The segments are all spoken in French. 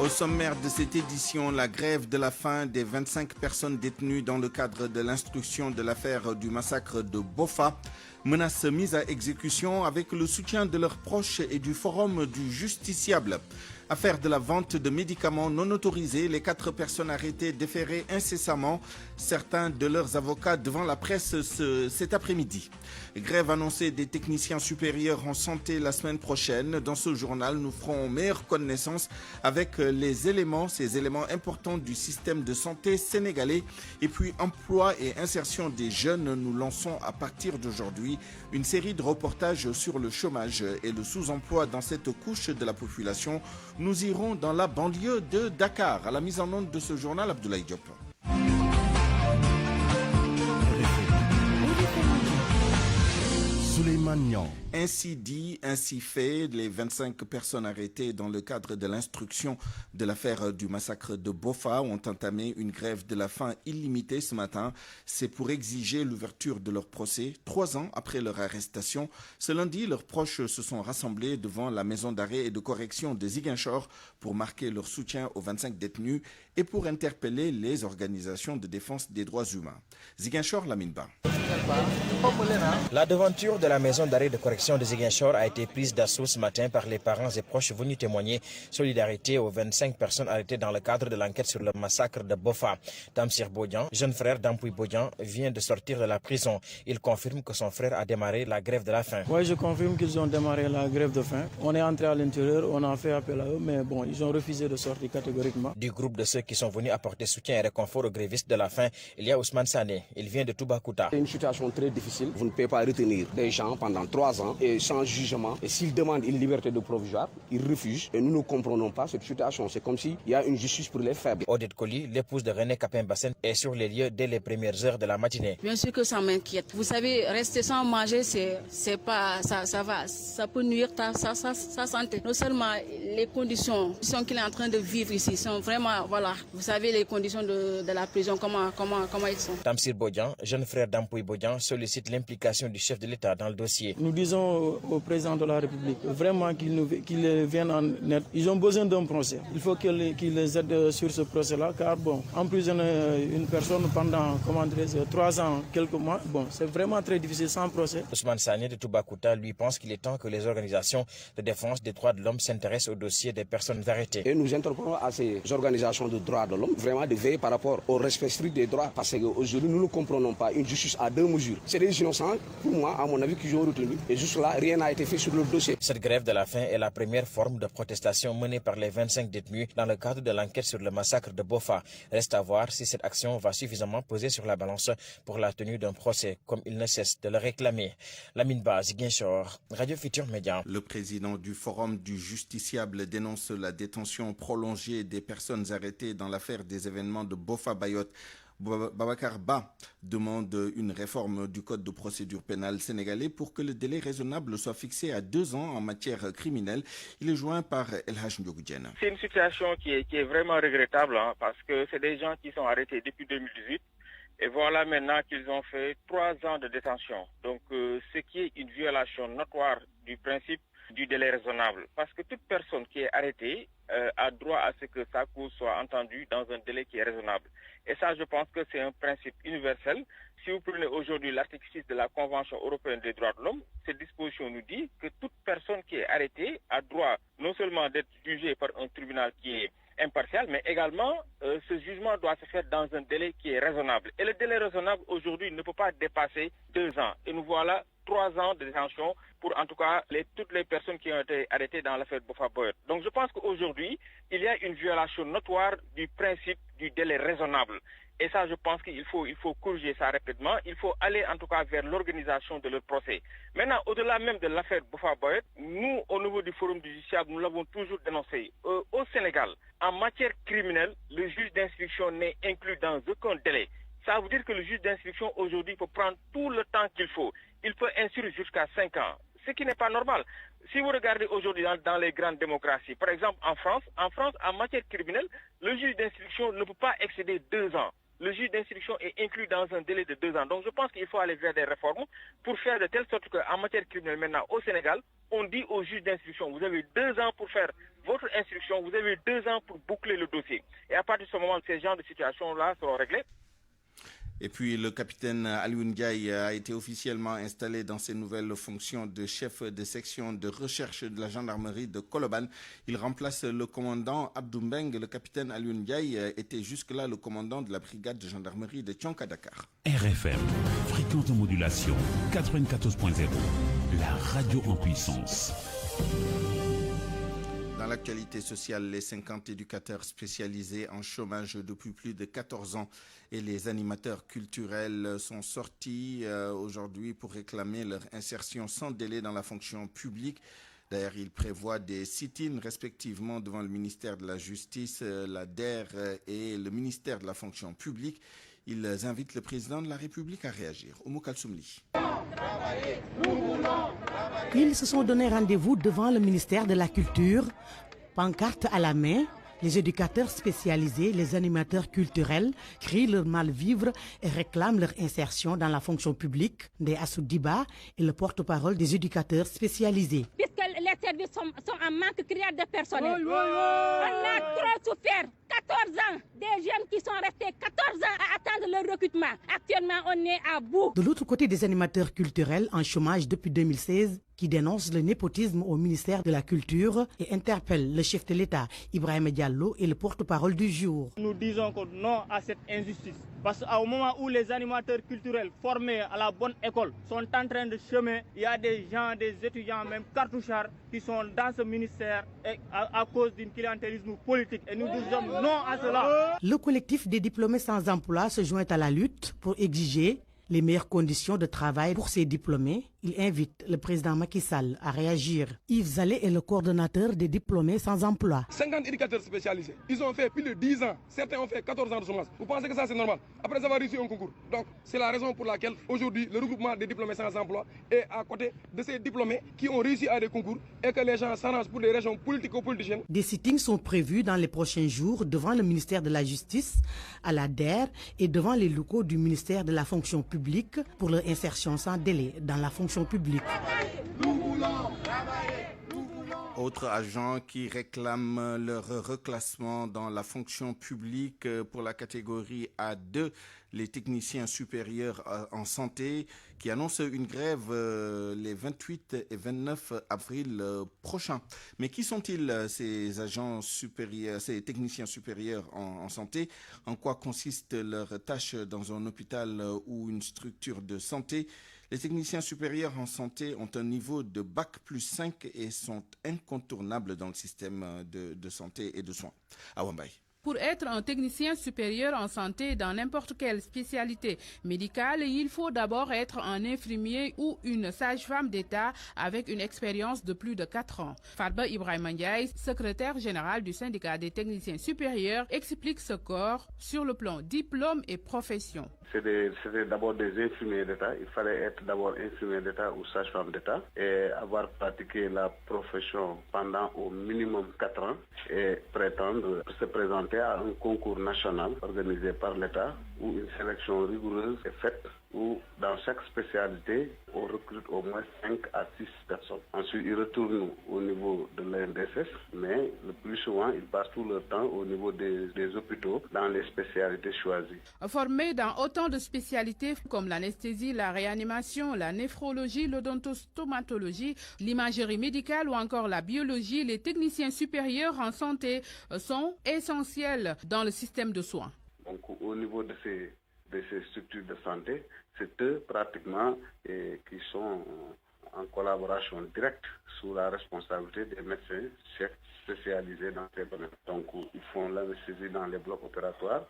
Au sommaire de cette édition, la grève de la faim des 25 personnes détenues dans le cadre de l'instruction de l'affaire du massacre de Bofa. Menace mise à exécution avec le soutien de leurs proches et du forum du justiciable. Affaire de la vente de médicaments non autorisés, les 4 personnes arrêtées déférées incessamment, certains de leurs avocats devant la presse cet après-midi. Grève annoncée des techniciens supérieurs en santé la semaine prochaine. Dans ce journal, nous ferons meilleure connaissance avec ces éléments importants du système de santé sénégalais. Et puis emploi et insertion des jeunes, nous lançons à partir d'aujourd'hui une série de reportages sur le chômage et le sous-emploi dans cette couche de la population. Nous irons dans la banlieue de Dakar. À la mise en onde de ce journal, Abdoulaye Diop. Ainsi dit, ainsi fait, les 25 personnes arrêtées dans le cadre de l'instruction de l'affaire du massacre de Bofa ont entamé une grève de la faim illimitée ce matin. C'est pour exiger l'ouverture de leur procès 3 ans après leur arrestation. Ce lundi, leurs proches se sont rassemblés devant la maison d'arrêt et de correction de Ziguinchor pour marquer leur soutien aux 25 détenus et pour interpeller les organisations de défense des droits humains. Ziguinchor, Laminba. La devanture de la maison d'arrêt de correction de Ziguinchor a été prise d'assaut ce matin par les parents et proches venus témoigner solidarité aux 25 personnes arrêtées dans le cadre de l'enquête sur le massacre de Bofa. Tamsir Bodian, jeune frère d'Ampoui Bodian, vient de sortir de la prison. Il confirme que son frère a démarré la grève de la faim. Oui, je confirme qu'ils ont démarré la grève de faim. On est entré à l'intérieur, on a fait appel à eux, mais bon, ils ont refusé de sortir catégoriquement. Du groupe de ceux qui sont venus apporter soutien et réconfort aux grévistes de la faim, il y a Ousmane Sané. Il vient de Toubacouta. C'est une situation très difficile. Vous ne pouvez pas retenir des gens pendant 3 ans et sans jugement. Et s'ils demandent une liberté de provisoire, ils refusent. Et nous ne comprenons pas cette situation. C'est comme s'il y a une justice pour les faibles. Odette Koli, l'épouse de René Capin-Bassène, est sur les lieux dès les premières heures de la matinée. Bien sûr que ça m'inquiète. Vous savez, rester sans manger, c'est pas ça peut nuire sa santé. Non seulement les conditions qu'il est en train de vivre ici sont vraiment, voilà. Vous savez les conditions de la prison, comment ils sont. Tamsir Bodian, jeune frère d'Ampoui Bodian, sollicite l'implication du chef de l'État dans le dossier. Nous disons au président de la République vraiment qu'il vienne en aide. Ils ont besoin d'un procès. Il faut qu'il les aide sur ce procès-là, car bon, emprisonner une personne pendant 3 ans, quelques mois, bon, c'est vraiment très difficile sans procès. Ousmane Sané de Toubacouta lui pense qu'il est temps que les organisations de défense des droits de l'homme s'intéressent au dossier des personnes arrêtées. Et nous interpellons à ces organisations de droits de l'homme vraiment de veiller par rapport au respect strict des droits, parce qu'aujourd'hui nous ne comprenons pas une justice à 2 mesures. C'est des innocents, pour moi, à mon avis, qu'ils ont retenu. Et juste là, rien n'a été fait sur le dossier. Cette grève de la faim est la première forme de protestation menée par les 25 détenus dans le cadre de l'enquête sur le massacre de Bofa. Reste à voir si cette action va suffisamment peser sur la balance pour la tenue d'un procès, comme il ne cesse de le réclamer. Lamine Ba, Ziguinchor, Radio Futur Média. Le président du Forum du justiciable dénonce la détention prolongée des personnes arrêtées dans l'affaire des événements de Bofa-Bayotte. Babacar Ba demande une réforme du code de procédure pénale sénégalais pour que le délai raisonnable soit fixé à 2 ans en matière criminelle. Il est joint par El Hadj Ndiogou-Diène. C'est une situation qui est vraiment regrettable parce que c'est des gens qui sont arrêtés depuis 2018 et voilà maintenant qu'ils ont fait 3 ans de détention. Donc ce qui est une violation notoire du principe du délai raisonnable. Parce que toute personne qui est arrêtée a droit à ce que sa cause soit entendue dans un délai qui est raisonnable. Et ça, je pense que c'est un principe universel. Si vous prenez aujourd'hui l'article 6 de la Convention européenne des droits de l'homme, cette disposition nous dit que toute personne qui est arrêtée a droit non seulement d'être jugée par un tribunal qui est impartial, mais également ce jugement doit se faire dans un délai qui est raisonnable. Et le délai raisonnable aujourd'hui ne peut pas dépasser 2 ans. Et nous voilà 3 ans de détention pour en tout cas toutes les personnes qui ont été arrêtées dans l'affaire Bofa-Bayotte. Donc je pense qu'aujourd'hui, il y a une violation notoire du principe du délai raisonnable. Et ça, je pense qu'il faut corriger ça rapidement. Il faut aller en tout cas vers l'organisation de leur procès. Maintenant, au-delà même de l'affaire Bofa-Bayotte, nous, au niveau du Forum du justiciable, nous l'avons toujours dénoncé. Au Sénégal, en matière criminelle, le juge d'instruction n'est inclus dans aucun délai. Ça veut dire que le juge d'instruction aujourd'hui peut prendre tout le temps qu'il faut. Il peut instruire jusqu'à 5 ans, ce qui n'est pas normal. Si vous regardez aujourd'hui dans les grandes démocraties, par exemple en France, en matière criminelle, le juge d'instruction ne peut pas excéder 2 ans. Le juge d'instruction est inclus dans un délai de 2 ans. Donc je pense qu'il faut aller vers des réformes pour faire de telle sorte qu'en matière criminelle maintenant au Sénégal, on dit au juge d'instruction, vous avez 2 ans pour faire votre instruction, vous avez 2 ans pour boucler le dossier. Et à partir de ce moment, ces genres de situations-là seront réglées. Et puis le capitaine Alioune Ndiaye a été officiellement installé dans ses nouvelles fonctions de chef de section de recherche de la gendarmerie de Colobane. Il remplace le commandant Abdou Mbeng. Le capitaine Alioune Ndiaye était jusque-là le commandant de la brigade de gendarmerie de Thionka Dakar. RFM, fréquence de modulation 94.0, la radio en puissance. Dans l'actualité sociale, les 50 éducateurs spécialisés en chômage depuis plus de 14 ans et les animateurs culturels sont sortis aujourd'hui pour réclamer leur insertion sans délai dans la fonction publique. D'ailleurs, ils prévoient des sit-ins respectivement devant le ministère de la Justice, la DER et le ministère de la fonction publique. Ils invitent le président de la République à réagir. Oumou Kalsoumli. Ils se sont donné rendez-vous devant le ministère de la Culture, pancarte à la main. Les éducateurs spécialisés, les animateurs culturels crient leur mal-vivre et réclament leur insertion dans la fonction publique. Ndeye Assou Diba est le porte-parole des éducateurs spécialisés. Puisque les services sont en manque criard de personnel. On a trop souffert. 14 ans, des jeunes qui sont restés 14 ans à attendre leur recrutement. Actuellement, on est à bout. De l'autre côté, des animateurs culturels en chômage depuis 2016 qui dénoncent le népotisme au ministère de la Culture et interpellent le chef de l'État, Ibrahima Diallo, et le porte-parole du jour. Nous disons que non à cette injustice. Parce qu'au moment où les animateurs culturels formés à la bonne école sont en train de chômer, il y a des gens, des étudiants, même cartouchards, qui sont dans ce ministère à cause d'un clientélisme politique. Et nous disons non à cela. Le collectif des diplômés sans emploi se joint à la lutte pour exiger les meilleures conditions de travail pour ces diplômés. Il invite le président Macky Sall à réagir. Yves Zalé est le coordonnateur des diplômés sans emploi. 50 éducateurs spécialisés. Ils ont fait plus de 10 ans. Certains ont fait 14 ans de chômage. Vous pensez que ça c'est normal? Après avoir réussi un concours. Donc c'est la raison pour laquelle aujourd'hui le regroupement des diplômés sans emploi est à côté de ces diplômés qui ont réussi à des concours et que les gens s'arrangent pour des raisons politico-politiciennes. Des sittings sont prévus dans les prochains jours devant le ministère de la Justice, à la DER et devant les locaux du ministère de la fonction publique pour leur insertion sans délai dans la fonction publique. Autres agents qui réclament leur reclassement dans la fonction publique pour la catégorie A2, les techniciens supérieurs en santé qui annoncent une grève les 28 et 29 avril prochains. Mais qui sont-ils ces agents supérieurs, ces techniciens supérieurs en santé? En quoi consiste leur tâche dans un hôpital ou une structure de santé? Les techniciens supérieurs en santé ont un niveau de Bac plus 5 et sont incontournables dans le système de santé et de soins. À Wambaye. Pour être un technicien supérieur en santé dans n'importe quelle spécialité médicale, il faut d'abord être un infirmier ou une sage-femme d'État avec une expérience de plus de 4 ans. Farba Ibrahima Ndiaye, secrétaire général du syndicat des techniciens supérieurs, explique ce corps sur le plan diplôme et profession. C'était d'abord des infirmiers d'État. Il fallait être d'abord infirmier d'État ou sage-femme d'État et avoir pratiqué la profession pendant au minimum 4 ans et prétendre se présenter à un concours national organisé par l'État où une sélection rigoureuse est faite, où dans chaque spécialité, on recrute au moins 5 à 6 personnes. Ensuite, ils retournent au niveau de l'INDSS, mais le plus souvent, ils passent tout leur temps au niveau des hôpitaux dans les spécialités choisies. Formés dans autant de spécialités comme l'anesthésie, la réanimation, la néphrologie, l'odontostomatologie, l'imagerie médicale ou encore la biologie, les techniciens supérieurs en santé sont essentiels dans le système de soins. Donc, au niveau de ces structures de santé, c'est eux pratiquement qui sont en collaboration directe sous la responsabilité des médecins chefs spécialisés dans ces domaines. Donc ils font l'anesthésie dans les blocs opératoires,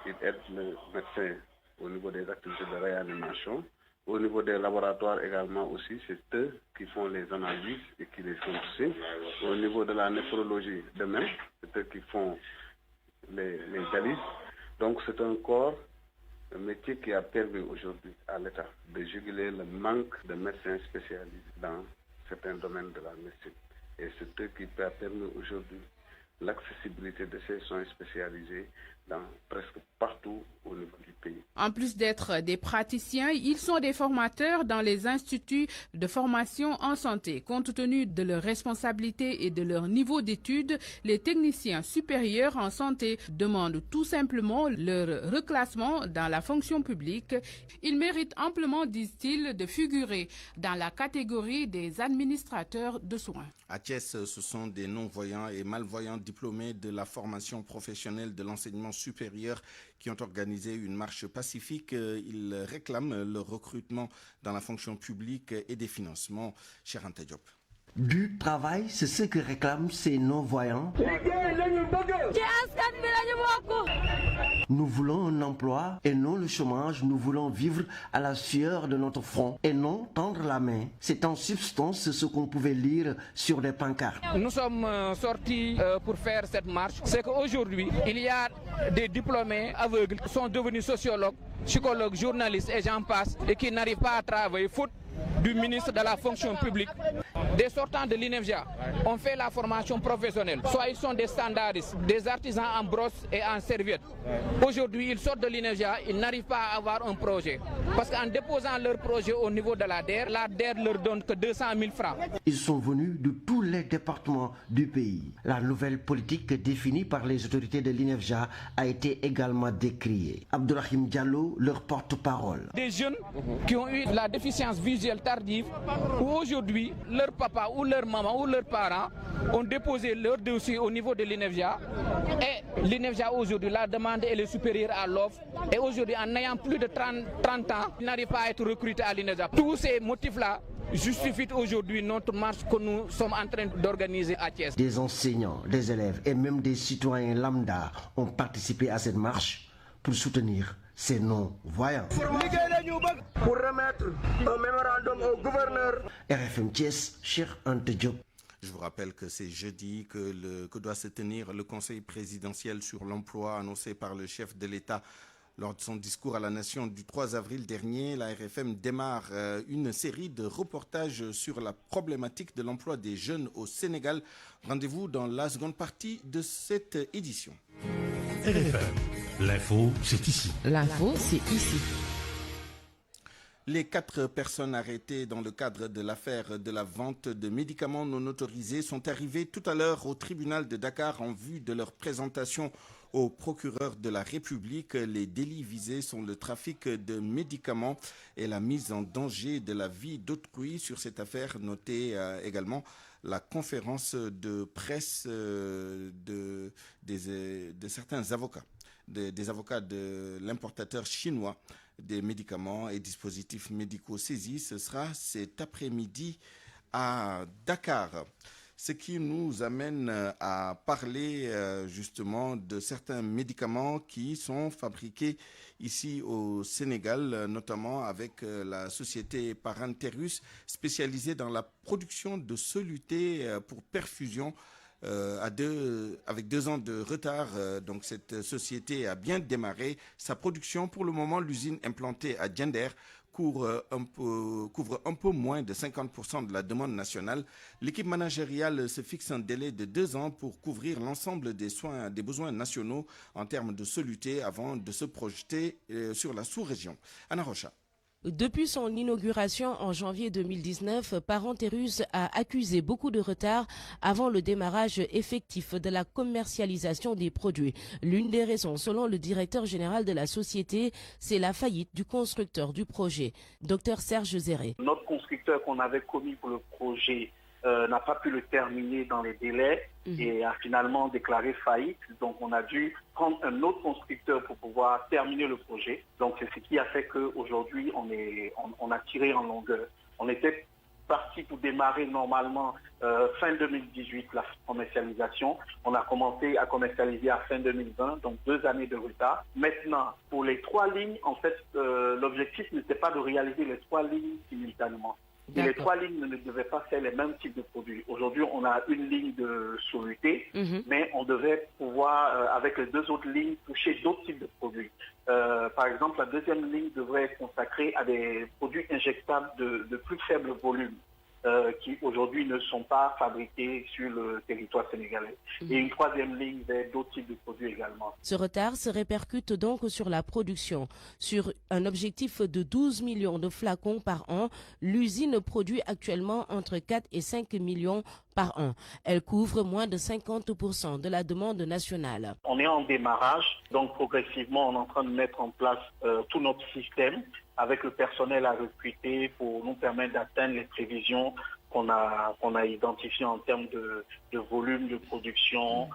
ils aident le médecin au niveau des activités de réanimation. Au niveau des laboratoires également aussi, c'est eux qui font les analyses et qui les font aussi. Au niveau de la néphrologie de même, c'est eux qui font les dialyses. Donc c'est un corps, un métier qui a permis aujourd'hui à l'État de juguler le manque de médecins spécialisés dans certains domaines de la médecine. Et c'est eux qui a permis aujourd'hui l'accessibilité de ces soins spécialisés dans presque partout au niveau du pays. En plus d'être des praticiens, ils sont des formateurs dans les instituts de formation en santé. Compte tenu de leurs responsabilités et de leur niveau d'études, les techniciens supérieurs en santé demandent tout simplement leur reclassement dans la fonction publique. Ils méritent amplement, disent-ils, de figurer dans la catégorie des administrateurs de soins. À Thiès, ce sont des non-voyants et malvoyants diplômés de la formation professionnelle de l'enseignement supérieur qui ont organisé une marche pacifique. Ils réclament le recrutement dans la fonction publique et des financements. Cher Anta Diop. Du travail, c'est ce que réclament ces non-voyants. Nous voulons un emploi et non le chômage. Nous voulons vivre à la sueur de notre front et non tendre la main. C'est en substance ce qu'on pouvait lire sur des pancartes. Nous sommes sortis pour faire cette marche. C'est qu'aujourd'hui, il y a des diplômés aveugles qui sont devenus sociologues, psychologues, journalistes et j'en passe et qui n'arrivent pas à travailler faute du ministre de la fonction publique. Des sortants de l'INEFJA ont fait la formation professionnelle. Soit ils sont des standardistes, des artisans en brosse et en serviette. Aujourd'hui, ils sortent de l'INEFJA, ils n'arrivent pas à avoir un projet. Parce qu'en déposant leur projet au niveau de la DER leur donne que 200 000 francs. Ils sont venus de tous les départements du pays. La nouvelle politique définie par les autorités de l'INEFJA a été également décriée. Abdourahim Diallo, leur porte-parole. Des jeunes qui ont eu la déficience visuelle tardive, où aujourd'hui, leur papa ou leur maman ou leurs parents ont déposé leur dossier au niveau de l'INEFJA et l'INEFJA aujourd'hui, la demande elle est supérieure à l'offre et aujourd'hui en ayant plus de 30 ans, ils n'arrivent pas à être recrutés à l'INEFJA. Tous ces motifs-là justifient aujourd'hui notre marche que nous sommes en train d'organiser à Thiès. Des enseignants, des élèves et même des citoyens lambda ont participé à cette marche pour soutenir ces non-voyants. Pour remettre un mémorandum au gouverneur. RFM Thiès, cher Anta Diop. Je vous rappelle que c'est jeudi que doit se tenir le conseil présidentiel sur l'emploi annoncé par le chef de l'État. Lors de son discours à la nation du 3 avril dernier, la RFM démarre une série de reportages sur la problématique de l'emploi des jeunes au Sénégal. Rendez-vous dans la seconde partie de cette édition. RFM, l'info, c'est ici. L'info, c'est ici. Les 4 personnes arrêtées dans le cadre de l'affaire de la vente de médicaments non autorisés sont arrivées tout à l'heure au tribunal de Dakar en vue de leur présentation au procureur de la République. Les délits visés sont le trafic de médicaments et la mise en danger de la vie d'autrui. Sur cette affaire, notez également la conférence de presse de certains avocats, des avocats de l'importateur chinois des médicaments et dispositifs médicaux saisis. Ce sera cet après-midi à Dakar. Ce qui nous amène à parler justement de certains médicaments qui sont fabriqués ici au Sénégal, notamment avec la société Parenterus, spécialisée dans la production de solutés pour perfusion. Avec 2 ans de retard, donc cette société a bien démarré sa production. Pour le moment, l'usine implantée à Diender couvre un peu moins de 50% de la demande nationale. L'équipe managériale se fixe un délai de 2 ans pour couvrir l'ensemble des besoins nationaux en termes de solutés avant de se projeter sur la sous-région. Anna Rocha. Depuis son inauguration en janvier 2019, Parenterus a accusé beaucoup de retard avant le démarrage effectif de la commercialisation des produits. L'une des raisons, selon le directeur général de la société, c'est la faillite du constructeur du projet, Dr Serge Zéré. Notre constructeur qu'on avait commis pour le projet n'a pas pu le terminer dans les délais et a finalement déclaré faillite. Donc on a dû prendre un autre constructeur pour pouvoir terminer le projet. Donc c'est ce qui a fait qu'aujourd'hui on a tiré en longueur. On était parti pour démarrer normalement fin 2018 la commercialisation. On a commencé à commercialiser à fin 2020, donc 2 années de retard. Maintenant, pour les 3 lignes, en fait, l'objectif n'était pas de réaliser les 3 lignes simultanément. Et les 3 lignes ne devaient pas faire les mêmes types de produits. Aujourd'hui, on a une ligne de soluté, mais on devait pouvoir, avec les 2 autres lignes, toucher d'autres types de produits. Par exemple, la 2e ligne devrait être consacrée à des produits injectables de plus faible volume. qui aujourd'hui ne sont pas fabriqués sur le territoire sénégalais. Et une troisième ligne vers d'autres types de produits également. Ce retard se répercute donc sur la production. Sur un objectif de 12 millions de flacons par an, l'usine produit actuellement entre 4 et 5 millions par an. Elle couvre moins de 50% de la demande nationale. On est en démarrage, donc progressivement on est en train de mettre en place tout notre système avec le personnel à recruter pour nous permettre d'atteindre les prévisions qu'on a identifiées en termes de volume de production.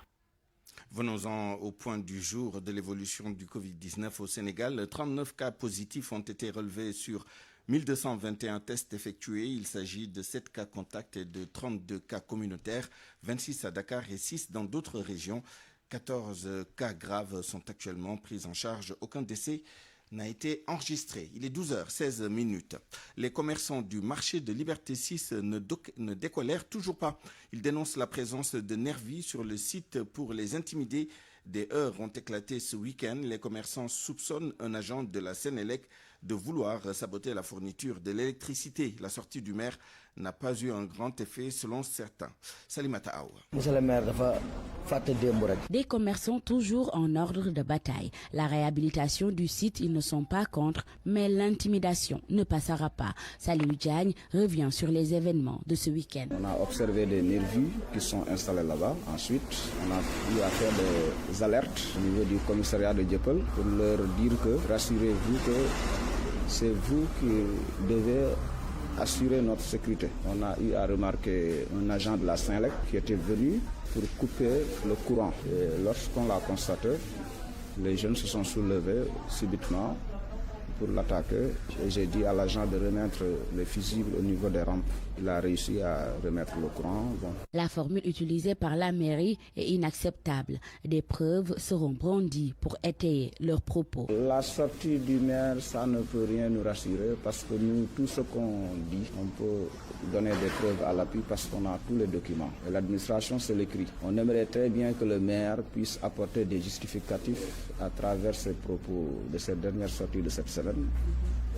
Venons-en au point du jour de l'évolution du Covid-19 au Sénégal. 39 cas positifs ont été relevés sur 1221 tests effectués. Il s'agit de 7 cas contacts et de 32 cas communautaires, 26 à Dakar et 6 dans d'autres régions. 14 cas graves sont actuellement pris en charge. Aucun décès n'a été enregistré. Il est 12h16. Les commerçants du marché de Liberté 6 ne décolèrent toujours pas. Ils dénoncent la présence de nervis sur le site pour les intimider. Des heurts ont éclaté ce week-end. Les commerçants soupçonnent un agent de la Sénélec de vouloir saboter la fourniture de l'électricité. La sortie du maire n'a pas eu un grand effet selon certains. Salimata Aoua. Des commerçants toujours en ordre de bataille. La réhabilitation du site, ils ne sont pas contre, mais l'intimidation ne passera pas. Salou Diagne revient sur les événements de ce week-end. On a observé des nervis qui sont installés là-bas. Ensuite, on a eu à faire des alertes au niveau du commissariat de Dieuppeul pour leur dire que rassurez-vous que c'est vous qui devez assurer notre sécurité. On a eu à remarquer un agent de la Sénélec qui était venu pour couper le courant. Et lorsqu'on l'a constaté, les jeunes se sont soulevés subitement pour l'attaquer. Et j'ai dit à l'agent de remettre les fusibles au niveau des rampes. Il a réussi à remettre le courant. Bon. La formule utilisée par la mairie est inacceptable. Des preuves seront brandies pour étayer leurs propos. La sortie du maire, ça ne peut rien nous rassurer parce que nous, tout ce qu'on dit, on peut donner des preuves à l'appui parce qu'on a tous les documents. Et l'administration, c'est l'écrit. On aimerait très bien que le maire puisse apporter des justificatifs à travers ses propos de cette dernière sortie de cette semaine.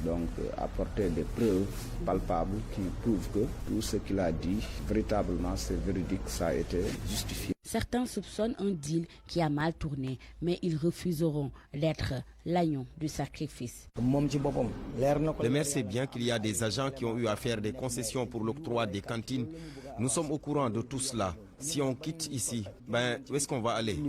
Donc apporter des preuves palpables qui prouvent que tout ce qu'il a dit, véritablement c'est véridique, ça a été justifié. Certains soupçonnent un deal qui a mal tourné, mais ils refuseront d'être l'agneau du sacrifice. Le maire sait bien qu'il y a des agents qui ont eu à faire des concessions pour l'octroi des cantines. Nous sommes au courant de tout cela. Si on quitte ici, où est-ce qu'on va aller?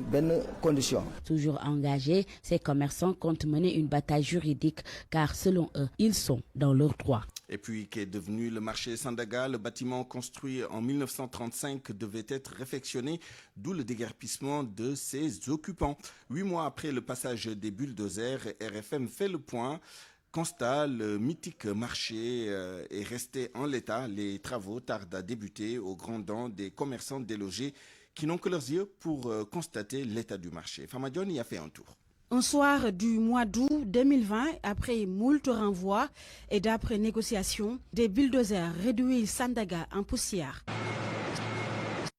Toujours engagés, ces commerçants comptent mener une bataille juridique car selon eux, ils sont dans leurs droits. Et puis, qu'est devenu le marché Sandaga? Le bâtiment construit en 1935 devait être réfectionné, d'où le déguerpissement de ses occupants. 8 mois après le passage des bulldozers, RFM fait le point. Constat, le mythique marché est resté en l'état. Les travaux tardent à débuter aux grands dents des commerçants délogés qui n'ont que leurs yeux pour constater l'état du marché. Famadion y a fait un tour. Un soir du mois d'août 2020, après moult renvois et d'après négociations, des bulldozers réduisent Sandaga en poussière.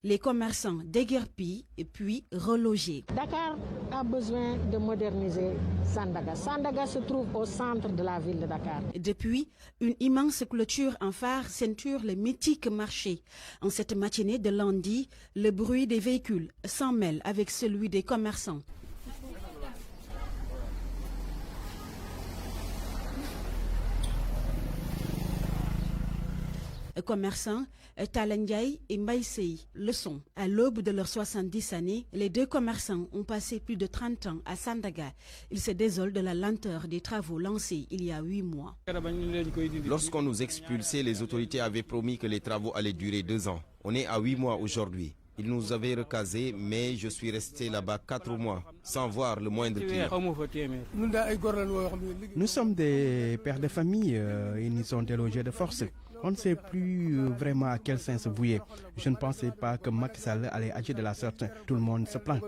Les commerçants déguerpis et puis relogés. Dakar a besoin de moderniser Sandaga. Sandaga se trouve au centre de la ville de Dakar. Depuis, une immense clôture en phare ceinture le mythique marché. En cette matinée de lundi, le bruit des véhicules s'en mêle avec celui des commerçants. Commerçants, Talandiaï et Maïsei le sont. À l'aube de leurs 70 années, les deux commerçants ont passé plus de 30 ans à Sandaga. Ils se désolent de la lenteur des travaux lancés il y a 8 mois. Lorsqu'on nous expulsait, les autorités avaient promis que les travaux allaient durer 2 ans. On est à 8 mois aujourd'hui. Ils nous avaient recasés, mais je suis resté là-bas 4 mois, sans voir le moindre client. Nous sommes des pères de famille et nous sommes délogés de force. On ne sait plus vraiment à quel sens se vouer. Je ne pensais pas que Macky Sall allait agir de la sorte. Tout le monde se plaint.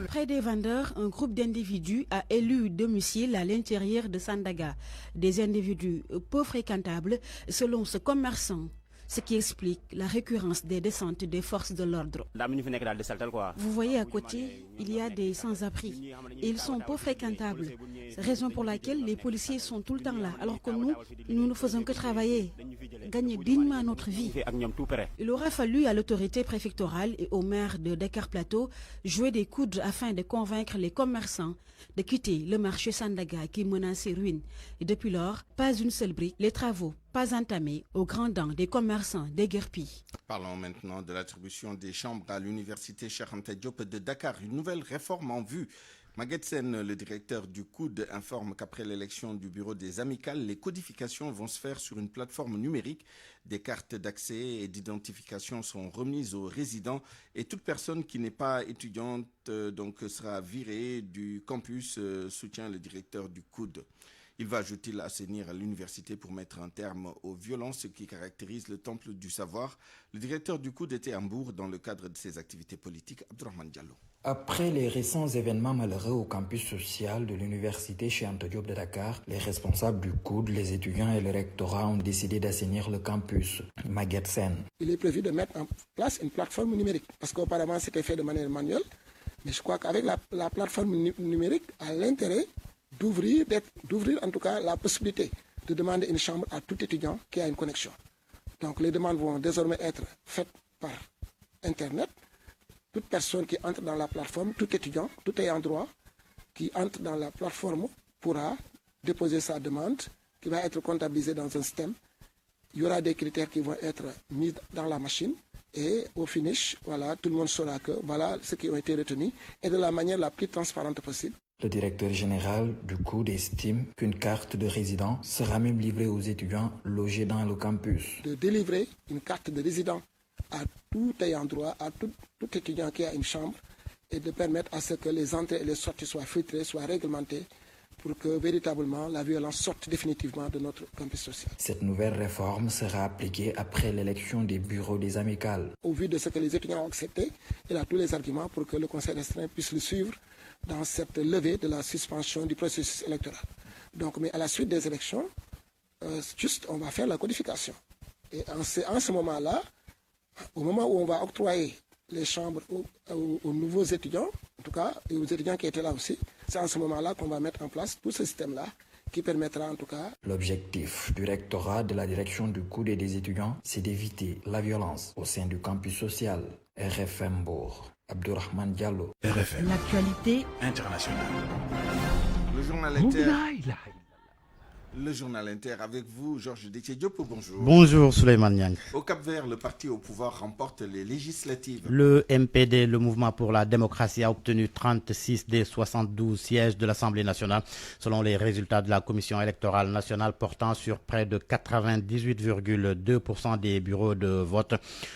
Près des vendeurs, un groupe d'individus a élu domicile à l'intérieur de Sandaga. Des individus peu fréquentables, selon ce commerçant ce qui explique la récurrence des descentes des forces de l'ordre. Vous voyez à côté, il y a des sans-abri et ils sont peu fréquentables. Raison pour laquelle les policiers sont tout le temps là, alors que nous ne faisons que travailler, gagner dignement notre vie. Il aura fallu à l'autorité préfectorale et au maire de Dakar Plateau jouer des coudes afin de convaincre les commerçants de quitter le marché Sandaga qui menace ses ruines. Et depuis lors, pas une seule brique, les travaux pas entamés aux grandes dents des commerçants déguerpis. Parlons maintenant de l'attribution des chambres à l'université Cheikh Anta Diop de Dakar. Une nouvelle réforme en vue. Maguette Sène, le directeur du COUD, informe qu'après l'élection du bureau des amicales, les codifications vont se faire sur une plateforme numérique. Des cartes d'accès et d'identification sont remises aux résidents et toute personne qui n'est pas étudiante sera virée du campus, soutient le directeur du COUD. Il va, ajoute-t-il, assainir l'université pour mettre un terme aux violences qui caractérisent le temple du savoir. Le directeur du COUD était à Mbour dans le cadre de ses activités politiques. Abdourahmane Diallo. Après les récents événements malheureux au campus social de l'université Cheikh Anta Diop de Dakar, les responsables du COUD, les étudiants et le rectorat ont décidé d'assainir le campus. Maguette Sène. Il est prévu de mettre en place une plateforme numérique parce qu'auparavant c'était fait de manière manuelle. Mais je crois qu'avec la plateforme numérique, à l'intérêt d'ouvrir en tout cas la possibilité de demander une chambre à tout étudiant qui a une connexion. Donc les demandes vont désormais être faites par Internet. Toute personne qui entre dans la plateforme, tout étudiant, tout ayant droit, qui entre dans la plateforme pourra déposer sa demande, qui va être comptabilisée dans un système. Il y aura des critères qui vont être mis dans la machine et au finish, voilà, tout le monde saura que voilà ceux qui ont été retenus et de la manière la plus transparente possible. Le directeur général du COUD estime qu'une carte de résident sera même livrée aux étudiants logés dans le campus. De délivrer une carte de résident à tout ayant droit, à tout étudiant qui a une chambre et de permettre à ce que les entrées et les sorties soient filtrées, soient réglementées pour que véritablement la violence sorte définitivement de notre campus social. Cette nouvelle réforme sera appliquée après l'élection des bureaux des amicales. Au vu de ce que les étudiants ont accepté, il a tous les arguments pour que le Conseil restreint puisse le suivre dans cette levée de la suspension du processus électoral. Donc, mais à la suite des élections, on va faire la codification. Et en ce moment-là, au moment où on va octroyer les chambres aux nouveaux étudiants, en tout cas, et aux étudiants qui étaient là aussi, c'est en ce moment-là qu'on va mettre en place tout ce système-là qui permettra en tout cas... L'objectif du rectorat, de la direction du COUD et des étudiants, c'est d'éviter la violence au sein du campus social. RFM Bourg. Abdourahmane Diallo. RFM. L'actualité internationale. Le journal Inter. Le journal Inter avec vous, Georges Détié Diop, bonjour. Bonjour Souleymane Niang. Au Cap-Vert, le parti au pouvoir remporte les législatives. Le MPD, le Mouvement pour la démocratie, a obtenu 36 des 72 sièges de l'Assemblée nationale, selon les résultats de la Commission électorale nationale portant sur près de 98,2% des bureaux de vote.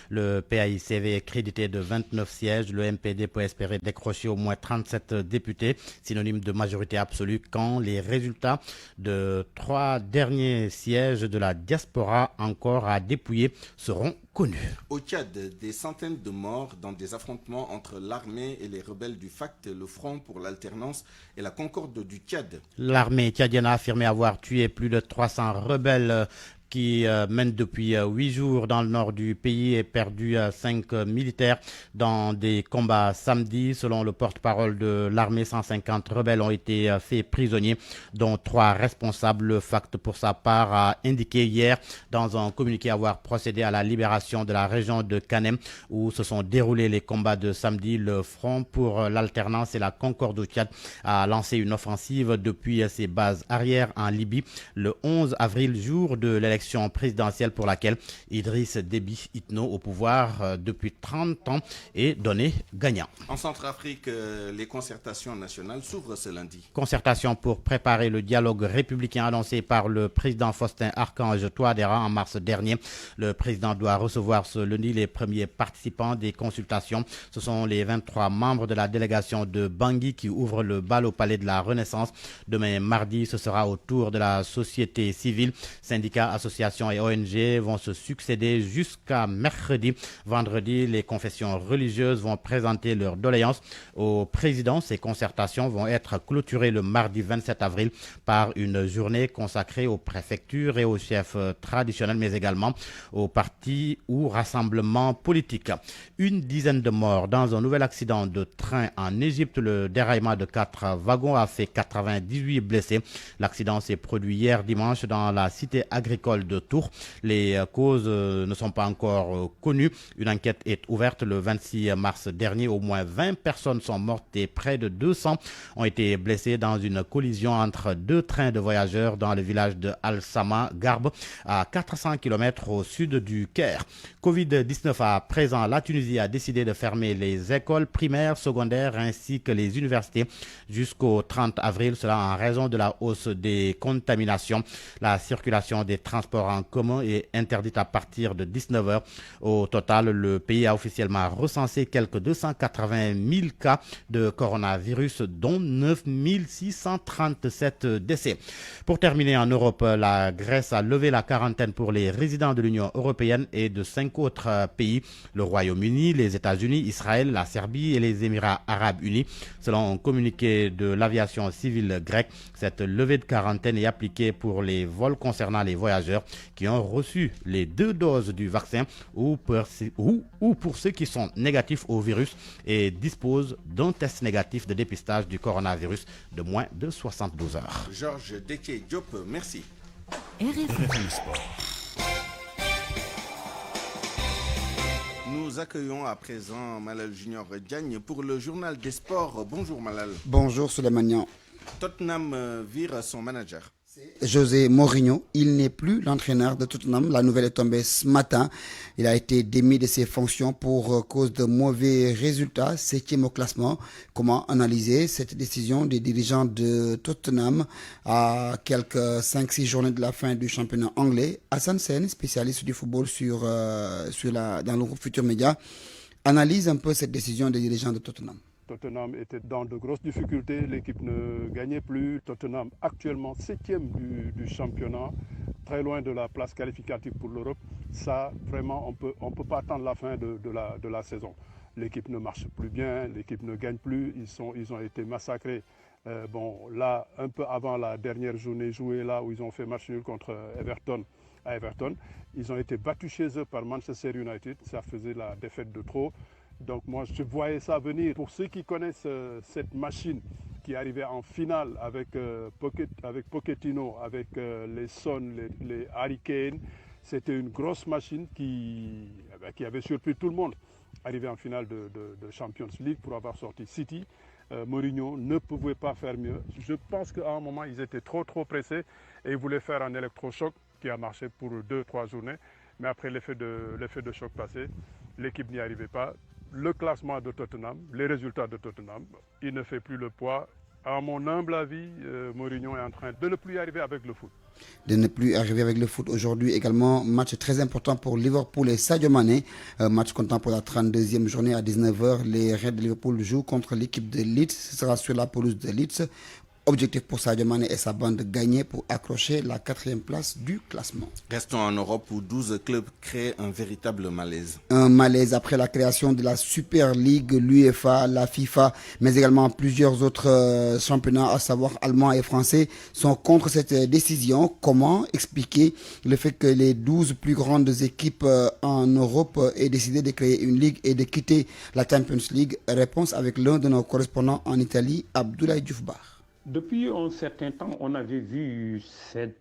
Le PAICV est crédité de 29 sièges. Le MPD peut espérer décrocher au moins 37 députés, synonyme de majorité absolue, quand les résultats de 3 derniers sièges de la diaspora encore à dépouiller seront connus. Au Tchad, des centaines de morts dans des affrontements entre l'armée et les rebelles du FACT, le Front pour l'alternance et la Concorde du Tchad. L'armée tchadienne a affirmé avoir tué plus de 300 rebelles qui mène depuis 8 jours dans le nord du pays et perdu 5 militaires dans des combats samedi. Selon le porte-parole de l'armée, 150 rebelles ont été faits prisonniers, dont 3 responsables. Le FACT, pour sa part, a indiqué hier dans un communiqué avoir procédé à la libération de la région de Kanem où se sont déroulés les combats de samedi. Le Front pour l'alternance et la Concorde au Tchad a lancé une offensive depuis ses bases arrière en Libye le 11 avril, jour de l'élection présidentielle pour laquelle Idriss Déby Itno, au pouvoir depuis 30 ans, est donné gagnant. En Centrafrique, les concertations nationales s'ouvrent ce lundi. Concertation pour préparer le dialogue républicain annoncé par le président Faustin Archange Touadéra en mars dernier. Le président doit recevoir ce lundi les premiers participants des consultations. Ce sont les 23 membres de la délégation de Bangui qui ouvrent le bal au Palais de la Renaissance. Demain mardi, ce sera au tour de la société civile, syndicats, associations associations et ONG vont se succéder jusqu'à mercredi. Vendredi, les confessions religieuses vont présenter leurs doléances au président. Ces concertations vont être clôturées le mardi 27 avril par une journée consacrée aux préfectures et aux chefs traditionnels, mais également aux partis ou rassemblements politiques. Une dizaine de morts dans un nouvel accident de train en Égypte. Le déraillement de 4 wagons a fait 98 blessés. L'accident s'est produit hier dimanche dans la cité agricole de Tours. Les causes ne sont pas encore connues. Une enquête est ouverte le 26 mars dernier. Au moins 20 personnes sont mortes et près de 200 ont été blessées dans une collision entre deux trains de voyageurs dans le village de Al-Sama Garb, à 400 km au sud du Caire. Covid-19 à présent, la Tunisie a décidé de fermer les écoles primaires, secondaires ainsi que les universités jusqu'au 30 avril, cela en raison de la hausse des contaminations. La circulation des transports en commun est interdite à partir de 19h. Au total, le pays a officiellement recensé quelques 280 000 cas de coronavirus, dont 9 637 décès. Pour terminer, en Europe, la Grèce a levé la quarantaine pour les résidents de l'Union européenne et de 5 autres pays, le Royaume-Uni, les États-Unis, Israël, la Serbie et les Émirats arabes unis. Selon un communiqué de l'aviation civile grecque, cette levée de quarantaine est appliquée pour les vols concernant les voyageurs qui ont reçu les 2 doses du vaccin ou pour ceux qui sont négatifs au virus et disposent d'un test négatif de dépistage du coronavirus de moins de 72 heures. Georges Détier Diop, merci. RFM Sport. Nous accueillons à présent Malal Junior Diagne pour le journal des sports. Bonjour Malal. Bonjour Souleymanian. Tottenham vire son manager. José Mourinho, il n'est plus l'entraîneur de Tottenham. La nouvelle est tombée ce matin. Il a été démis de ses fonctions pour cause de mauvais résultats, 7e au classement. Comment analyser cette décision des dirigeants de Tottenham à quelques 5-6 journées de la fin du championnat anglais? Hassan Sen, spécialiste du football dans le groupe Futur Média, analyse un peu cette décision des dirigeants de Tottenham. Tottenham était dans de grosses difficultés, l'équipe ne gagnait plus. Tottenham actuellement 7e du championnat, très loin de la place qualificative pour l'Europe. Ça, vraiment, on ne peut pas attendre la fin de la saison. L'équipe ne marche plus bien, l'équipe ne gagne plus, ils ont été massacrés. Là, un peu avant la dernière journée jouée, là où ils ont fait match nul contre Everton, à Everton, ils ont été battus chez eux par Manchester United. Ça faisait la défaite de trop. Donc moi, je voyais ça venir. Pour ceux qui connaissent cette machine qui arrivait en finale avec Pochettino, avec les Son, les Harry Kane, c'était une grosse machine qui avait surpris tout le monde. Arrivé en finale de Champions League pour avoir sorti City, Mourinho ne pouvait pas faire mieux. Je pense qu'à un moment, ils étaient trop pressés et ils voulaient faire un électrochoc qui a marché pour 2-3 journées. Mais après l'effet de choc passé, l'équipe n'y arrivait pas. Le classement de Tottenham, les résultats de Tottenham, il ne fait plus le poids. À mon humble avis, Mourinho est en train de ne plus arriver avec le foot. De ne plus arriver avec le foot. Aujourd'hui également, match très important pour Liverpool et Sadio Mané. Match comptant pour la 32e journée à 19h. Les Reds de Liverpool jouent contre l'équipe de Leeds. Ce sera sur la pelouse de Leeds. Objectif pour Sadio Mané et sa bande de gagner pour accrocher la 4e place du classement. Restons en Europe où 12 clubs créent un véritable malaise. Un malaise après la création de la Super League, l'UEFA, la FIFA, mais également plusieurs autres championnats, à savoir allemands et français, sont contre cette décision. Comment expliquer le fait que les 12 plus grandes équipes en Europe aient décidé de créer une ligue et de quitter la Champions League? Réponse avec l'un de nos correspondants en Italie, Abdoulaye Dioufbar. Depuis un certain temps, on avait vu cette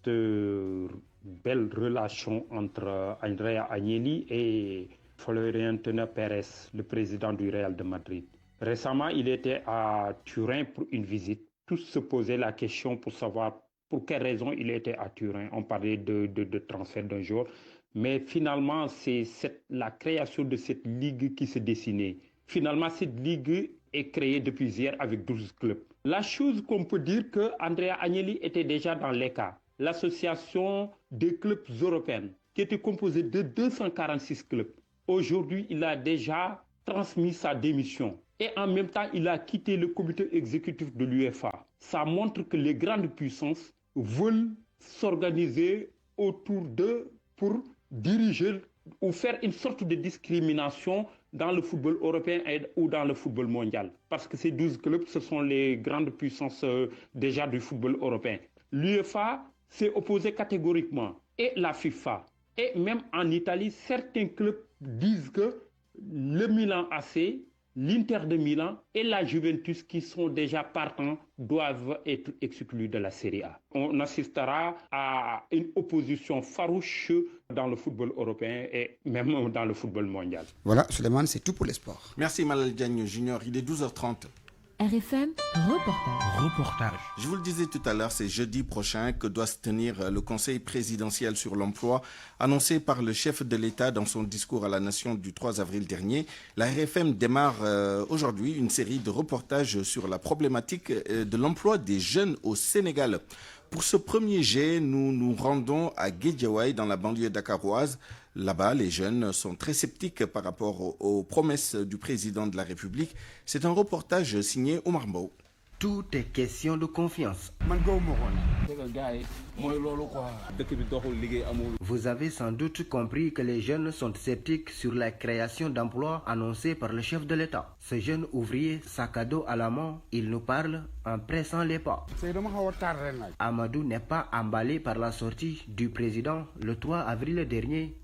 belle relation entre Andrea Agnelli et Florentino Pérez, le président du Real de Madrid. Récemment, il était à Turin pour une visite. Tous se posaient la question pour savoir pour quelle raison il était à Turin. On parlait de transfert d'un jour. Mais finalement, c'est la création de cette ligue qui se dessinait. Finalement, cette ligue est créée depuis hier avec 12 clubs. La chose qu'on peut dire que Andrea Agnelli était déjà dans l'ECA, l'association des clubs européens, qui était composée de 246 clubs. Aujourd'hui, il a déjà transmis sa démission et en même temps, il a quitté le comité exécutif de l'UEFA. Ça montre que les grandes puissances veulent s'organiser autour d'eux pour diriger ou faire une sorte de discrimination dans le football européen ou dans le football mondial. Parce que ces 12 clubs, ce sont les grandes puissances déjà du football européen. L'UEFA s'est opposé catégoriquement, et la FIFA. Et même en Italie, certains clubs disent que le Milan AC, l'Inter de Milan et la Juventus, qui sont déjà partants, doivent être exclus de la Serie A. On assistera à une opposition farouche dans le football européen et même dans le football mondial. Voilà, Suleiman, c'est tout pour les sports. Merci Malal Diagne Junior, il est 12h30. RFM reportage. Je vous le disais tout à l'heure, c'est jeudi prochain que doit se tenir le Conseil présidentiel sur l'emploi annoncé par le chef de l'État dans son discours à la nation du 3 avril dernier. La RFM démarre aujourd'hui une série de reportages sur la problématique de l'emploi des jeunes au Sénégal. Pour ce premier jet, nous nous rendons à Guédiawaye dans la banlieue dakaroise. Là-bas, les jeunes sont très sceptiques par rapport aux promesses du président de la République. C'est un reportage signé Omar Mbow. Tout est question de confiance. Vous avez sans doute compris que les jeunes sont sceptiques sur la création d'emplois annoncée par le chef de l'État. Ce jeune ouvrier, sac à dos à la main, il nous parle en pressant les pas. Amadou n'est pas emballé par la sortie du président le 3 avril dernier.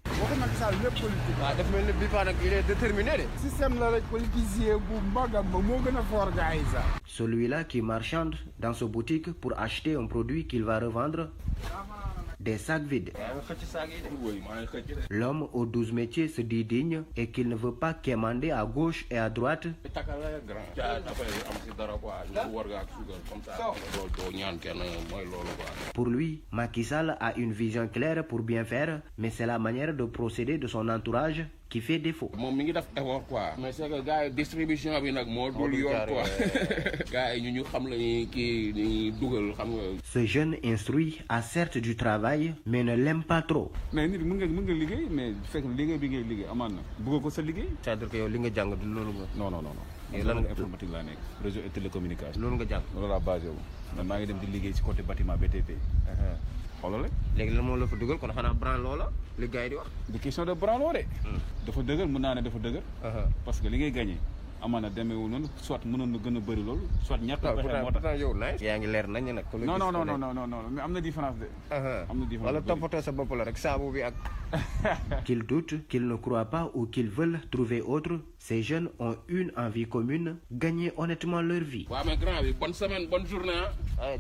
Celui-là qui marchande dans sa boutique pour acheter un produit qu'il va revendre, des sacs vides. L'homme aux 12 métiers se dit digne et qu'il ne veut pas quémander à gauche et à droite. Pour lui, Macky Sall a une vision claire pour bien faire, mais c'est la manière de procéder de son entourage qui fait défaut. Mais c'est que gars distribution bi nak mo dul yoon quoi. Gars ñu xam lañuy ki ni dugal xam nga. Ce jeune instruit a certes du travail mais ne l'aime pas trop. Mais nit mën nga liggéey mais fekk liggéey bi ngay liggéey amaan na bëgg ko sa liggéey. C'est-à-dire que yow li nga jàng du loolu nga. Non. Lan informatique laa nekk réseau et télécommunication. Loolu nga jàng. Loolu laa basé wu. Man maa ngi dem di liggéey ci côté bâtiment BTP. xoolal rek. léegi lan moo la fa dugal kon xanaa branloo la li gars yi di wax. du question de branloo de. dafa dëgër mën naa ne dafa dëgër. parce que li ngay gagné amaana demeewul noonu soit mënoon na gën a bëri loolu soit ñett pexe moo tax. yow nice yaa ngi leer nañ nag. non mais am na différence de. am na différence wala toppatoo sa bopp la rek saabu bi ak. Qu'ils doutent, qu'ils ne croient pas ou qu'ils veulent trouver autre, ces jeunes ont une envie commune, gagner honnêtement leur vie. Ouais, mais grand, bonne semaine, bonne journée.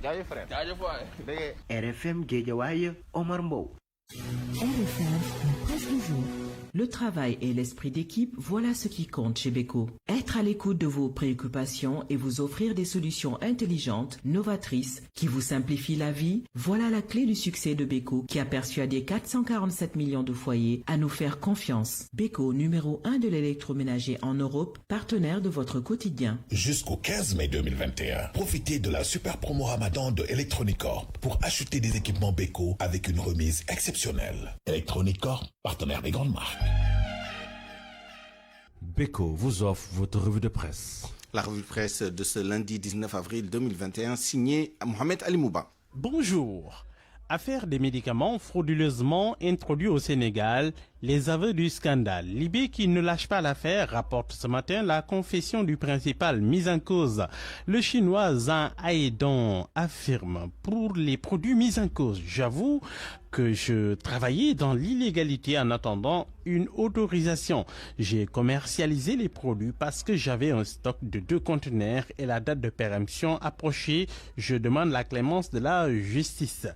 Jaajëf frère. Jaajëf waay. RFM Guédiawaye, Omar Mbow. RFM, presque jour. Le travail et l'esprit d'équipe, voilà ce qui compte chez Beko. Être à l'écoute de vos préoccupations et vous offrir des solutions intelligentes, novatrices, qui vous simplifient la vie, voilà la clé du succès de Beko qui a persuadé 447 millions de foyers à nous faire confiance. Beko, numéro 1 de l'électroménager en Europe, partenaire de votre quotidien. Jusqu'au 15 mai 2021, profitez de la super promo Ramadan de Electronic Corp pour acheter des équipements Beko avec une remise exceptionnelle. Electronic Corp, partenaire des grandes marques. Beko vous offre votre revue de presse. La revue de presse de ce lundi 19 avril 2021, signée Mohamed Ali Mouba. Bonjour. Affaire des médicaments frauduleusement introduits au Sénégal, les aveux du scandale. Libé qui ne lâche pas l'affaire rapporte ce matin la confession du principal mis en cause. Le chinois Zhang Haidong affirme: pour les produits mis en cause, j'avoue que je travaillais dans l'illégalité en attendant une autorisation. J'ai commercialisé les produits parce que j'avais un stock de 2 conteneurs et la date de péremption approchait. Je demande la clémence de la justice.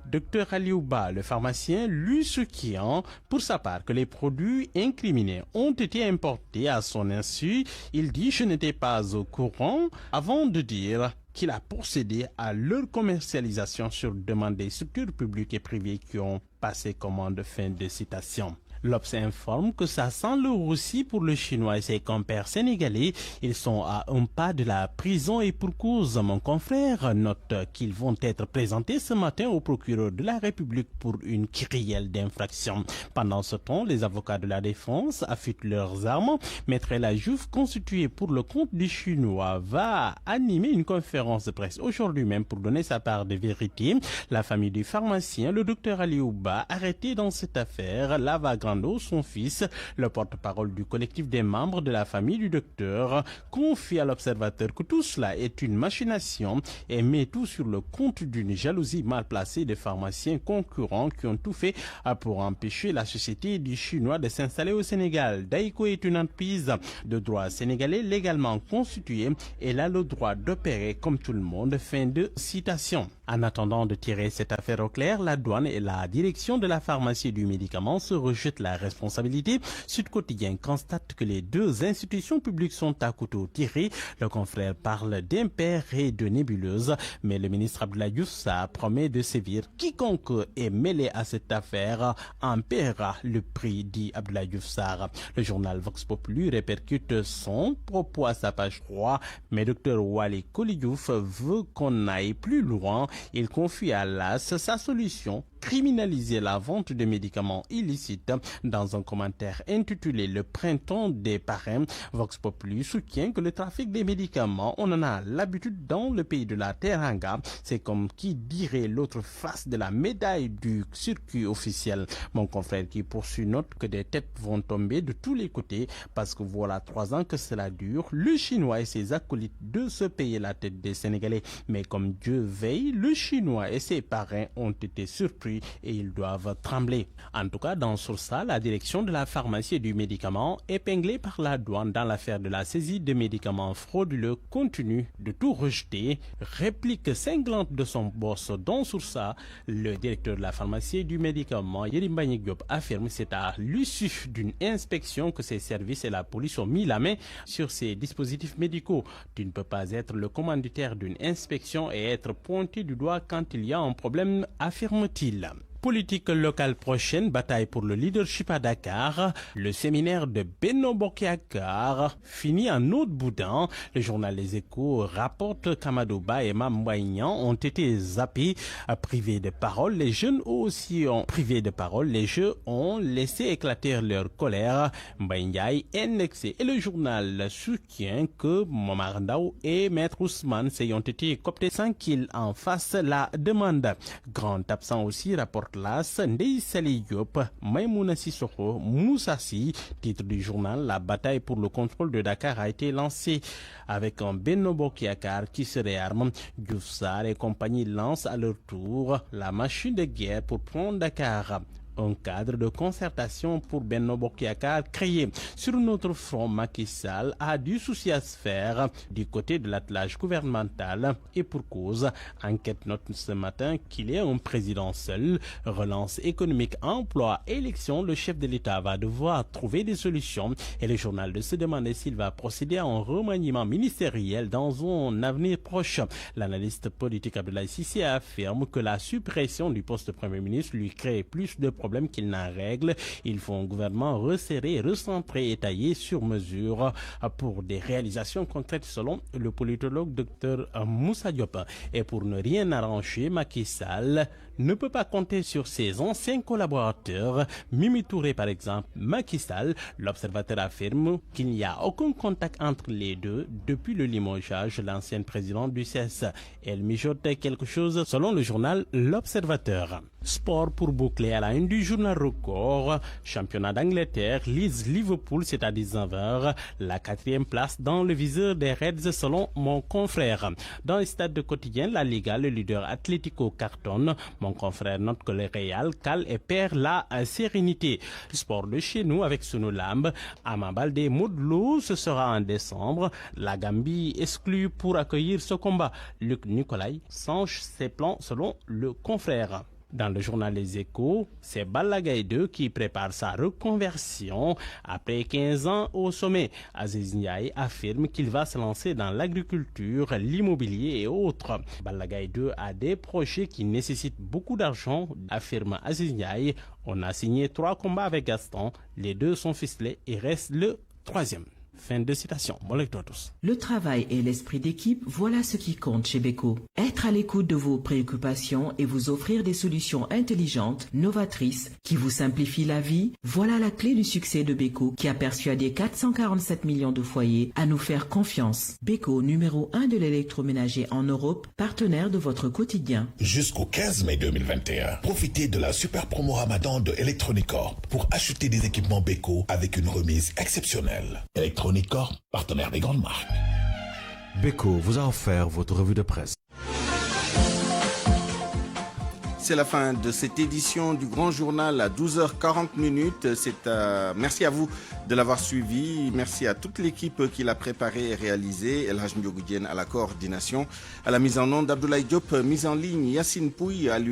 Dr Aliouba, le pharmacien, lui soutient pour sa part que les produits incriminés ont été importés à son insu. Il dit: je n'étais pas au courant, avant de dire qu'il a procédé à leur commercialisation sur demande des structures publiques et privées qui ont passé commande. Fin de citation. L'Obs informe que ça sent le roussi pour le Chinois et ses compères sénégalais. Ils sont à un pas de la prison et pour cause. Mon confrère note qu'ils vont être présentés ce matin au procureur de la République pour une querelle d'infraction. Pendant ce temps, les avocats de la défense affûtent leurs armes. Maître El Hadjouf, constitué pour le compte du Chinois, va animer une conférence de presse aujourd'hui même pour donner sa part de vérité. La famille du pharmacien, le docteur Aliouba, arrêté dans cette affaire, Lava Grando, son fils, le porte-parole du collectif des membres de la famille du docteur, confie à l'observateur que tout cela est une machination et met tout sur le compte d'une jalousie mal placée des pharmaciens concurrents qui ont tout fait pour empêcher la société du Chinois de s'installer au Sénégal. Daïko est une entreprise de droit sénégalais légalement constituée. Elle a le droit d'opérer comme tout le monde. Fin de citation. En attendant de tirer cette affaire au clair, la douane et la direction de la pharmacie et du médicament se rejettent la responsabilité. Sud Quotidien constate que les deux institutions publiques sont à couteau tiré. Le confrère parle d'impair et de nébuleuse, mais le ministre Abdoulaye Diouf promet de sévir. Quiconque est mêlé à cette affaire en paiera le prix, dit Abdoulaye Diouf Sarr. Le journal Vox Populi répercute son propos à sa page 3, mais Dr Wali Kolidjouf veut qu'on aille plus loin. Il confie à l'AS sa solution: criminaliser la vente de médicaments illicites. Dans un commentaire intitulé Le printemps des parrains, Vox Populi soutient que le trafic des médicaments, on en a l'habitude dans le pays de la Teranga. C'est comme qui dirait l'autre face de la médaille du circuit officiel. Mon confrère qui poursuit note que des têtes vont tomber de tous les côtés parce que voilà 3 ans que cela dure. Le Chinois et ses acolytes de se payer la tête des Sénégalais. Mais comme Dieu veille, le Chinois et ses parrains ont été surpris et ils doivent trembler. En tout cas, dans Source, la direction de la pharmacie et du médicament, épinglée par la douane dans l'affaire de la saisie de médicaments frauduleux, continue de tout rejeter. Réplique cinglante de son boss dans Source, le directeur de la pharmacie et du médicament, Yerim Mbagnick Diop, affirme que c'est à l'issue d'une inspection que ses services et la police ont mis la main sur ces dispositifs médicaux. Tu ne peux pas être le commanditaire d'une inspection et être pointé du doigt quand il y a un problème, affirme-t-il. Politique locale prochaine, bataille pour le leadership à Dakar. Le séminaire de Benno Bokk Yakaar finit en eau de boudin. Le journal Les Échos rapporte qu'Amadouba et Mame Mbaye Niang ont été zappés, privés de parole. Les jeunes aussi ont privé de parole. Les jeux ont laissé éclater leur colère. Mbaye Ndiaye indexé. Et le journal soutient que Momar Ndao et Maître Ousmane Seye ont été cooptés sans qu'ils en fassent la demande. Grand absent aussi, rapporte Las, Ndeye Saly Diop, Maïmouna Sissoko, Moussa Sy. Titre du journal: la bataille pour le contrôle de Dakar a été lancée avec un Benno Bokk Yakaar qui se réarme. Diouf Sarr et compagnie lancent à leur tour la machine de guerre pour prendre Dakar. Un cadre de concertation pour Benno Bokk Yakaar créé. Sur notre front, Macky Sall a du souci à se faire du côté de l'attelage gouvernemental et pour cause. Enquête note ce matin qu'il est un président seul. Relance économique, emploi, élection, le chef de l'État va devoir trouver des solutions et le journal de se demander s'il va procéder à un remaniement ministériel dans un avenir proche. L'analyste politique Abdoulaye Cissé affirme que la suppression du poste de Premier ministre lui crée plus de problème qu'il n'en règle. Il faut un gouvernement resserré, recentré et taillé sur mesure pour des réalisations concrètes selon le politologue Dr Moussa Diop. Et pour ne rien arranger, Macky Sall ne peut pas compter sur ses anciens collaborateurs. Mimi Touré par exemple, Macky Sall. L'observateur affirme qu'il n'y a aucun contact entre les deux depuis le limogeage de l'ancienne présidente du CES. Elle mijote quelque chose selon le journal L'Observateur. Sport pour boucler à la une du journal Record. Championnat d'Angleterre, Leeds-Liverpool, c'est à 19h. La 4e place dans le viseur des Reds selon mon confrère. Dans les stades de quotidien, la Liga, le leader Atlético cartonne. Mon confrère note que le Real cale et perd la sérénité. Sport de chez nous avec Sunu Lamb. Ama Baldé Modou Lô, ce sera en décembre. La Gambie exclue pour accueillir ce combat. Luc Nicolaï change ses plans selon le confrère. Dans le journal Les Échos, c'est Balla Gaye 2 qui prépare sa reconversion après 15 ans au sommet. Aziz Ndiaye affirme qu'il va se lancer dans l'agriculture, l'immobilier et autres. Balla Gaye 2 a des projets qui nécessitent beaucoup d'argent, affirme Aziz Ndiaye. On a signé 3 combats avec Gaston, les 2 sont ficelés et reste le 3e. Fin de citation. Le travail et l'esprit d'équipe, voilà ce qui compte chez Beko. Être à l'écoute de vos préoccupations et vous offrir des solutions intelligentes, novatrices, qui vous simplifient la vie, voilà la clé du succès de Beko qui a persuadé 447 millions de foyers à nous faire confiance. Beko, numéro 1 de l'électroménager en Europe, partenaire de votre quotidien. Jusqu'au 15 mai 2021, profitez de la super promo Ramadan de Electronic Corp pour acheter des équipements Beko avec une remise exceptionnelle. Electronic Corp, partenaire des grandes marques. Beko vous a offert votre revue de presse. C'est la fin de cette édition du Grand Journal à 12h40. Merci à vous de l'avoir suivi. Merci à toute l'équipe qui l'a préparé et réalisé. El Haj Ndiogou Diène à la coordination. À la mise en onde, Abdoulaye Diop. Mise en ligne, Yacine Pouy à l'une.